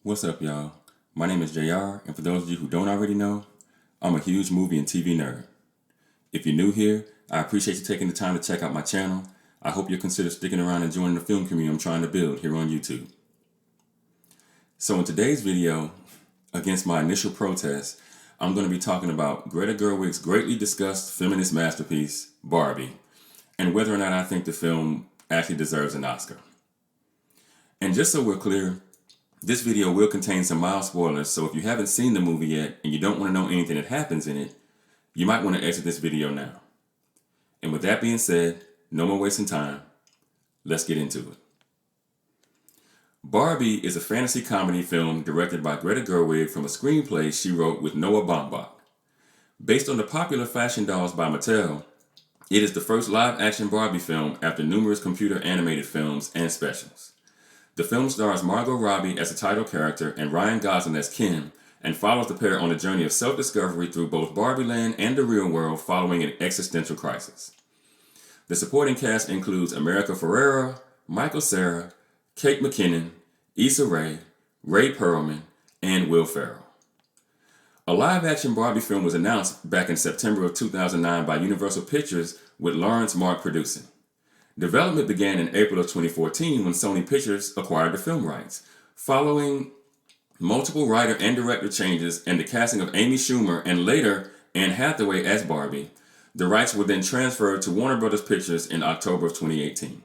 What's up, y'all? My name is JR, and for those of you who don't already know, I'm a huge movie and TV nerd. If you're new here, I appreciate you taking the time to check out my channel. I hope you'll consider sticking around and joining the film community I'm trying to build here on YouTube. So in today's video, against my initial protest, I'm going to be talking about Greta Gerwig's greatly discussed feminist masterpiece, Barbie, and whether or not I think the film actually deserves an Oscar. And just so we're clear, this video will contain some mild spoilers, so if you haven't seen the movie yet and you don't want to know anything that happens in it, you might want to exit this video now. And with that being said, no more wasting time. Let's get into it. Barbie is a fantasy comedy film directed by Greta Gerwig from a screenplay she wrote with Noah Baumbach. Based on the popular fashion dolls by Mattel, it is the first live-action Barbie film after numerous computer animated films and specials. The film stars Margot Robbie as the title character and Ryan Gosling as Ken, and follows the pair on a journey of self-discovery through both Barbie Land and the real world following an existential crisis. The supporting cast includes America Ferrera, Michael Cera, Kate McKinnon, Issa Rae, Ray Perlman, and Will Ferrell. A live-action Barbie film was announced back in September of 2009 by Universal Pictures with Lawrence Mark producing. Development began in April of 2014 when Sony Pictures acquired the film rights. Following multiple writer and director changes and the casting of Amy Schumer and later Anne Hathaway as Barbie, the rights were then transferred to Warner Bros. Pictures in October of 2018.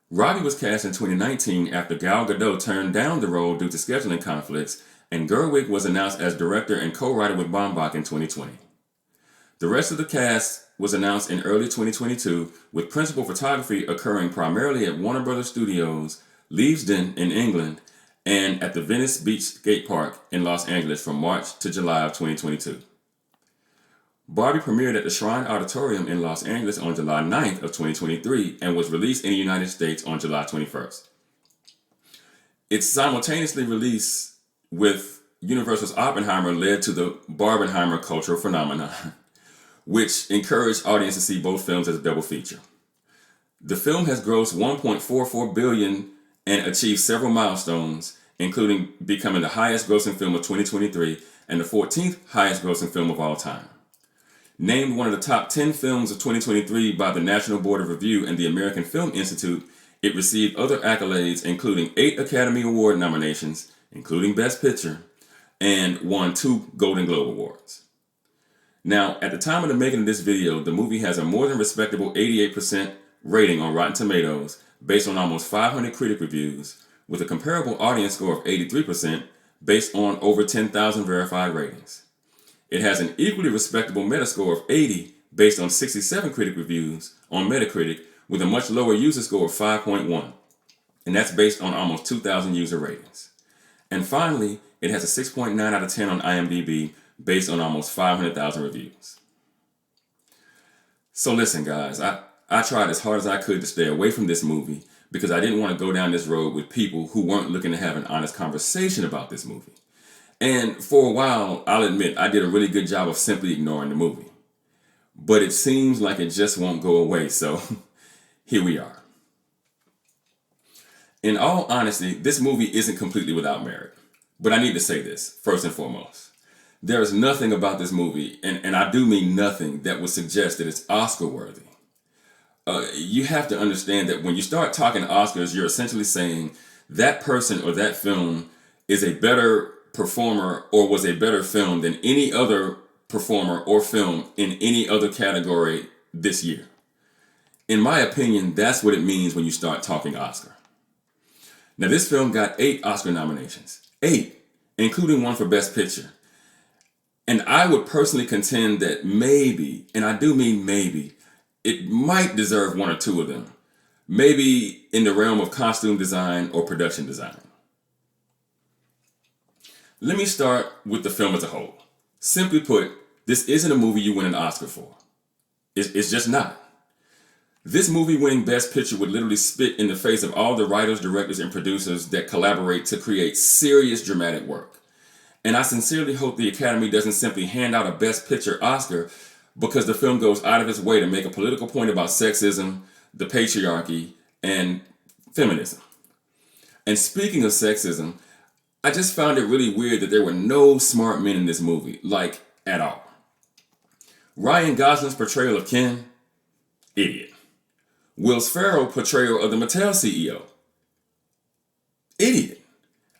Robbie was cast in 2019 after Gal Gadot turned down the role due to scheduling conflicts, and Gerwig was announced as director and co-writer with Baumbach in 2020. The rest of the cast was announced in early 2022, with principal photography occurring primarily at Warner Bros. Studios, Leavesden in England, and at the Venice Beach Skate Park in Los Angeles from March to July of 2022. Barbie premiered at the Shrine Auditorium in Los Angeles on July 9th of 2023 and was released in the United States on July 21st. Its simultaneously release with Universal's Oppenheimer led to the Barbenheimer cultural phenomenon, which encouraged audiences to see both films as a double feature. The film has grossed $1.44 billion and achieved several milestones, including becoming the highest grossing film of 2023 and the 14th highest grossing film of all time. Named one of the top 10 films of 2023 by the National Board of Review and the American Film Institute, it received other accolades including 8 Academy Award nominations, including Best Picture, and won 2 Golden Globe Awards. Now, at the time of the making of this video, the movie has a more than respectable 88% rating on Rotten Tomatoes based on almost 500 critic reviews, with a comparable audience score of 83% based on over 10,000 verified ratings. It has an equally respectable Metascore of 80 based on 67 critic reviews on Metacritic, with a much lower user score of 5.1, and that's based on almost 2,000 user ratings. And finally, it has a 6.9 out of 10 on IMDb based on almost 500,000 reviews. So listen, guys, I tried as hard as I could to stay away from this movie because I didn't want to go down this road with people who weren't looking to have an honest conversation about this movie. And for a while, I'll admit, I did a really good job of simply ignoring the movie. But it seems like it just won't go away, so here we are. In all honesty, this movie isn't completely without merit. But I need to say this, first and foremost. There is nothing about this movie, and I do mean nothing, that would suggest that it's Oscar-worthy. You have to understand that when you start talking Oscars, you're essentially saying that person or that film is a better performer or was a better film than any other performer or film in any other category this year. In my opinion, that's what it means when you start talking Oscar. Now, this film got 8 Oscar nominations. 8, including one for Best Picture. And I would personally contend that maybe, and I do mean maybe, it might deserve 1 or 2 of them. Maybe in the realm of costume design or production design. Let me start with the film as a whole. Simply put, this isn't a movie you win an Oscar for. It's just not. This movie winning Best Picture would literally spit in the face of all the writers, directors, and producers that collaborate to create serious dramatic work. And I sincerely hope the Academy doesn't simply hand out a Best Picture Oscar because the film goes out of its way to make a political point about sexism, the patriarchy, and feminism. And speaking of sexism, I just found it really weird that there were no smart men in this movie, like, at all. Ryan Gosling's portrayal of Ken, idiot. Will Ferrell's portrayal of the Mattel CEO, idiot.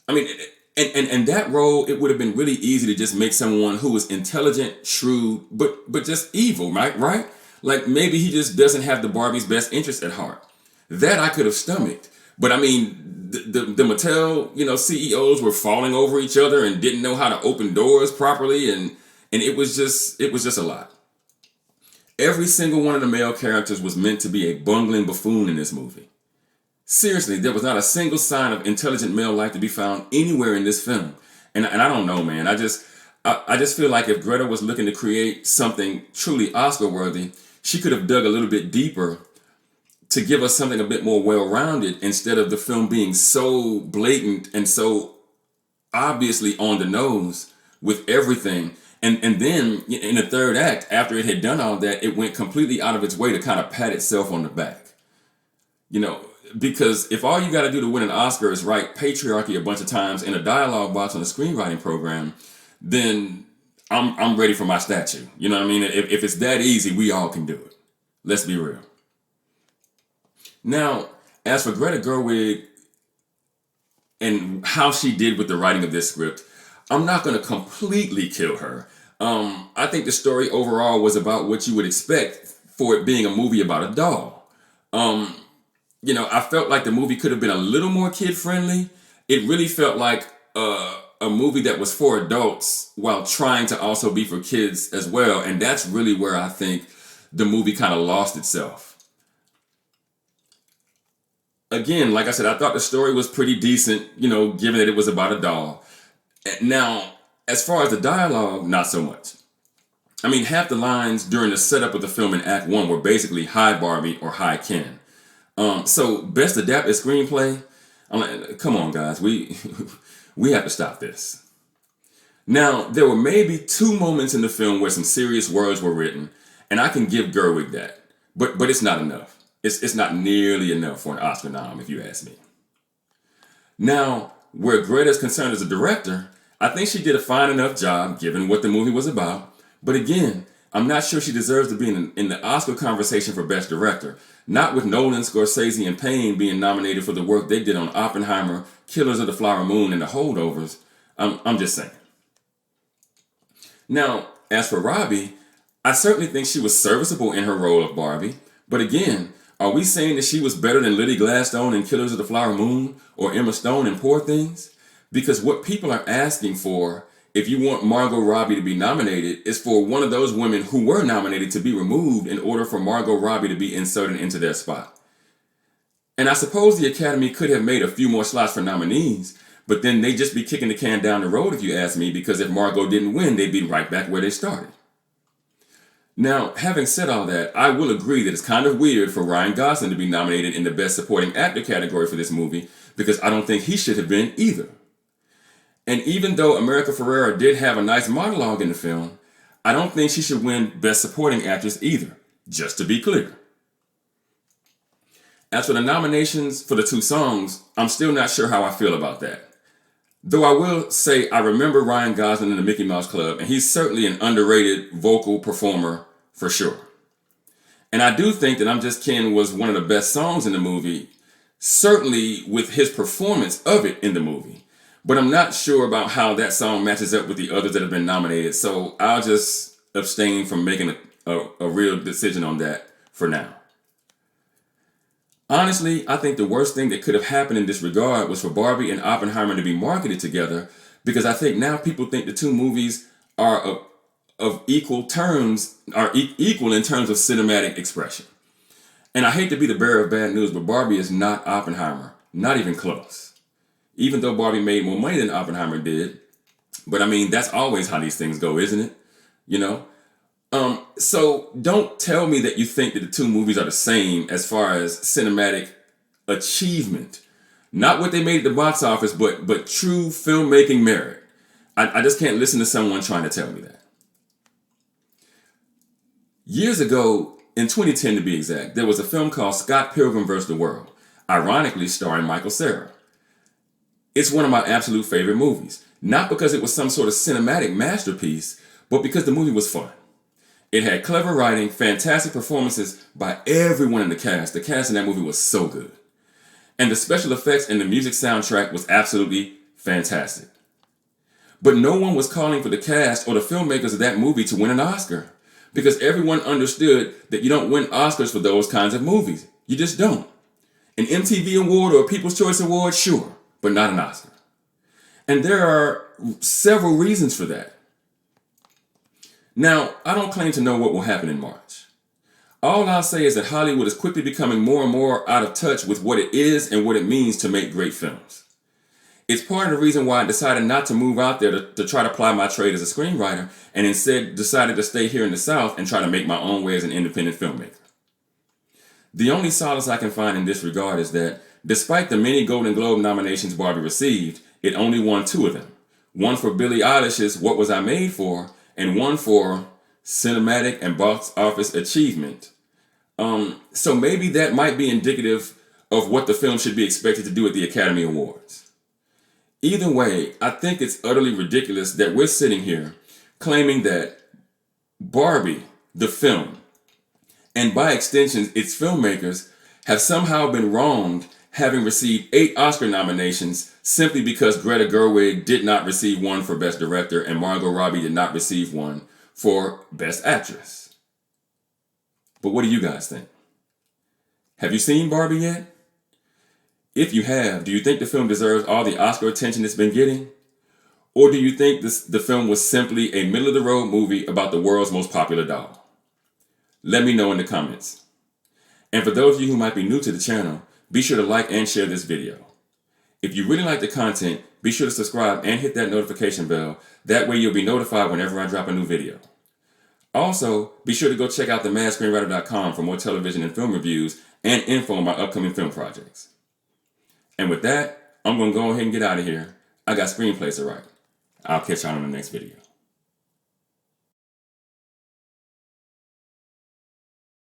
I mean, and that role, it would have been really easy to just make someone who was intelligent, shrewd, but just evil, right? Like maybe he just doesn't have the Barbie's best interest at heart. That I could have stomached. But I mean, the Mattel, CEOs were falling over each other and didn't know how to open doors properly, and it was just a lot. Every single one of the male characters was meant to be a bungling buffoon in this movie. Seriously, there was not a single sign of intelligent male life to be found anywhere in this film. And I don't know, man. I just feel like if Greta was looking to create something truly Oscar-worthy, she could have dug a little bit deeper to give us something a bit more well-rounded instead of the film being so blatant and so obviously on the nose with everything. And then in the third act, after it had done all that, it went completely out of its way to kind of pat itself on the back. Because if all you got to do to win an Oscar is write patriarchy a bunch of times in a dialogue box on a screenwriting program, then I'm ready for my statue. You know what I mean? If it's that easy, we all can do it. Let's be real. Now, as for Greta Gerwig and how she did with the writing of this script, I'm not going to completely kill her. I think the story overall was about what you would expect for it being a movie about a doll. I felt like the movie could have been a little more kid-friendly. It really felt like a movie that was for adults while trying to also be for kids as well. And that's really where I think the movie kind of lost itself. Again, like I said, I thought the story was pretty decent, given that it was about a doll. Now, as far as the dialogue, not so much. I mean, half the lines during the setup of the film in Act 1 were basically, "Hi Barbie" or "Hi Ken." So best adapted screenplay, I'm like, come on guys, we have to stop this. Now, there were maybe 2 moments in the film where some serious words were written, and I can give Gerwig that, but it's not enough. It's not nearly enough for an Oscar nom, if you ask me. Now, where Greta's concerned as a director, I think she did a fine enough job given what the movie was about, but again, I'm not sure she deserves to be in the Oscar conversation for Best Director. Not with Nolan, Scorsese, and Payne being nominated for the work they did on Oppenheimer, Killers of the Flower Moon, and The Holdovers. I'm just saying. Now, as for Robbie, I certainly think she was serviceable in her role of Barbie. But again, are we saying that she was better than Lily Gladstone in Killers of the Flower Moon or Emma Stone in Poor Things? Because what people are asking for, if you want Margot Robbie to be nominated, is for one of those women who were nominated to be removed in order for Margot Robbie to be inserted into their spot. And I suppose the Academy could have made a few more slots for nominees, but then they'd just be kicking the can down the road if you ask me, because if Margot didn't win, they'd be right back where they started. Now, having said all that, I will agree that it's kind of weird for Ryan Gosling to be nominated in the Best Supporting Actor category for this movie, because I don't think he should have been either. And even though America Ferrera did have a nice monologue in the film, I don't think she should win Best Supporting Actress either, just to be clear. As for the nominations for the 2 songs, I'm still not sure how I feel about that. Though I will say I remember Ryan Gosling in the Mickey Mouse Club, and he's certainly an underrated vocal performer for sure. And I do think that I'm Just Ken was one of the best songs in the movie, certainly with his performance of it in the movie. But I'm not sure about how that song matches up with the others that have been nominated, so I'll just abstain from making a real decision on that for now. Honestly, I think the worst thing that could have happened in this regard was for Barbie and Oppenheimer to be marketed together, because I think now people think the 2 movies are of equal terms, are equal in terms of cinematic expression. And I hate to be the bearer of bad news, but Barbie is not Oppenheimer, not even close. Even though Barbie made more money than Oppenheimer did, but I mean, that's always how these things go, isn't it? So don't tell me that you think that the 2 movies are the same as far as cinematic achievement. Not what they made at the box office, but true filmmaking merit. I just can't listen to someone trying to tell me that. Years ago, in 2010 to be exact, there was a film called Scott Pilgrim vs. the World, ironically starring Michael Cera. It's one of my absolute favorite movies. Not because it was some sort of cinematic masterpiece, but because the movie was fun. It had clever writing, fantastic performances by everyone in the cast. The cast in that movie was so good. And the special effects and the music soundtrack was absolutely fantastic. But no one was calling for the cast or the filmmakers of that movie to win an Oscar, because everyone understood that you don't win Oscars for those kinds of movies. You just don't. An MTV award or a People's Choice Award, sure, but not an Oscar. And there are several reasons for that. Now, I don't claim to know what will happen in March. All I'll say is that Hollywood is quickly becoming more and more out of touch with what it is and what it means to make great films. It's part of the reason why I decided not to move out there to try to ply my trade as a screenwriter, and instead decided to stay here in the South and try to make my own way as an independent filmmaker. The only solace I can find in this regard is that, despite the many Golden Globe nominations Barbie received, it only won 2 of them. One for Billie Eilish's What Was I Made For, and one for cinematic and box office achievement. So maybe that might be indicative of what the film should be expected to do at the Academy Awards. Either way, I think it's utterly ridiculous that we're sitting here claiming that Barbie, the film, and by extension its filmmakers, have somehow been wronged, having received 8 Oscar nominations simply because Greta Gerwig did not receive one for Best Director and Margot Robbie did not receive one for Best Actress. But what do you guys think? Have you seen Barbie yet? If you have, do you think the film deserves all the Oscar attention it's been getting? Or do you think the film was simply a middle-of-the-road movie about the world's most popular doll? Let me know in the comments. And for those of you who might be new to the channel, be sure to like and share this video. If you really like the content, be sure to subscribe and hit that notification bell. That way you'll be notified whenever I drop a new video. Also, be sure to go check out themadScreenwriter.com for more television and film reviews and info on my upcoming film projects. And with that, I'm going to go ahead and get out of here. I got screenplays to write. I'll catch y'all in the next video.